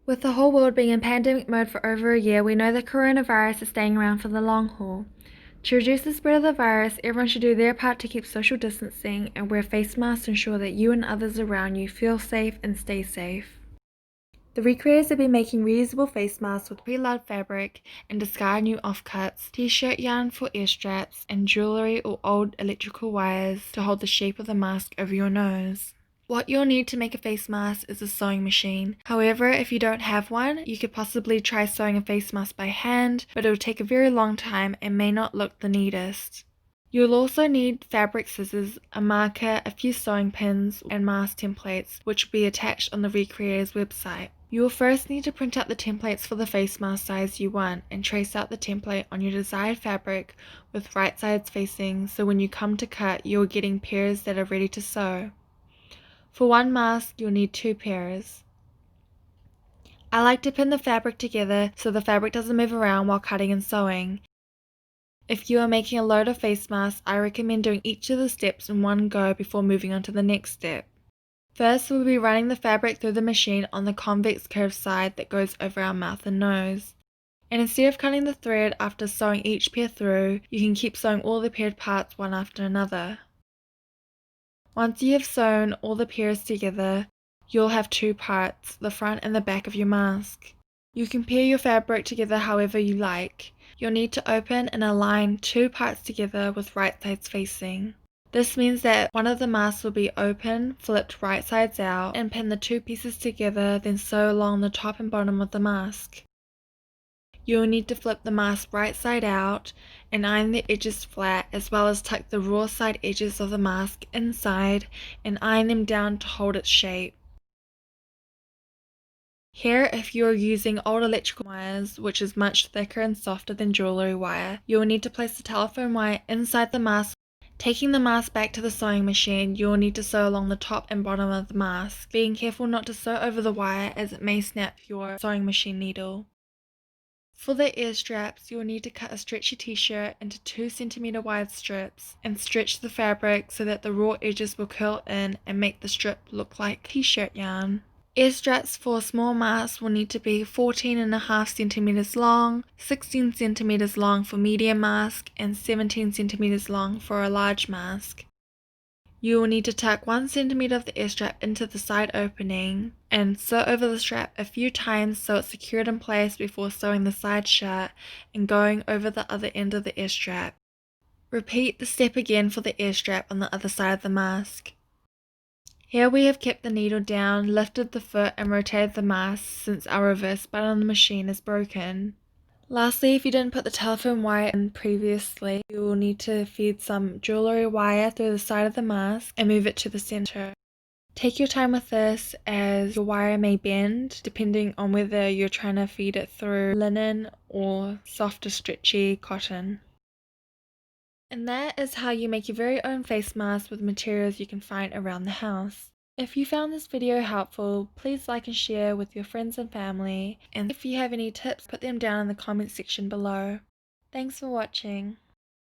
With the whole world being in pandemic mode for over a year, we know the coronavirus is staying around for the long haul. To reduce the spread of the virus, everyone should do their part to keep social distancing and wear face masks to ensure that you and others around you feel safe and stay safe. The recreators have been making reusable face masks with pre-loved fabric and discard new offcuts, t-shirt yarn for ear straps, and jewelry or old electrical wires to hold the shape of the mask over your nose. What you'll need to make a face mask is a sewing machine. However, if you don't have one, you could possibly try sewing a face mask by hand, but it will take a very long time and may not look the neatest. You'll also need fabric scissors, a marker, a few sewing pins, and mask templates, which will be attached on the Recreator's website. You will first need to print out the templates for the face mask size you want and trace out the template on your desired fabric with right sides facing, so when you come to cut, you're getting pairs that are ready to sew. For one mask, you'll need 2 pairs. I like to pin the fabric together so the fabric doesn't move around while cutting and sewing. If you are making a load of face masks, I recommend doing each of the steps in one go before moving on to the next step. First, we'll be running the fabric through the machine on the convex curved side that goes over our mouth and nose. And instead of cutting the thread after sewing each pair through, you can keep sewing all the paired parts one after another. Once you have sewn all the pairs together, you'll have 2 parts, the front and the back of your mask. You can pair your fabric together however you like. You'll need to open and align 2 parts together with right sides facing. This means that one of the masks will be open, flipped right sides out, and pin the 2 pieces together, then sew along the top and bottom of the mask. You will need to flip the mask right side out and iron the edges flat, as well as tuck the raw side edges of the mask inside and iron them down to hold its shape. Here, if you are using old electrical wires, which is much thicker and softer than jewelry wire, you will need to place the telephone wire inside the mask. Taking the mask back to the sewing machine, you will need to sew along the top and bottom of the mask, being careful not to sew over the wire as it may snap your sewing machine needle. For the ear straps, you will need to cut a stretchy t-shirt into 2 cm wide strips and stretch the fabric so that the raw edges will curl in and make the strip look like t-shirt yarn. Ear straps for small masks will need to be 14.5 cm long, 16 cm long for medium mask, and 17 cm long for a large mask. You will need to tuck 1 cm of the ear strap into the side opening and sew over the strap a few times so it's secured in place before sewing the side shut and going over the other end of the ear strap. Repeat the step again for the ear strap on the other side of the mask. Here we have kept the needle down, lifted the foot and rotated the mask since our reverse button on the machine is broken. Lastly, if you didn't put the telephone wire in previously, you will need to feed some jewelry wire through the side of the mask and move it to the center. Take your time with this as your wire may bend depending on whether you're trying to feed it through linen or softer stretchy cotton. And that is how you make your very own face mask with materials you can find around the house. If you found this video helpful, please like and share with your friends and family, and if you have any tips, put them down in the comment section below. Thanks for watching.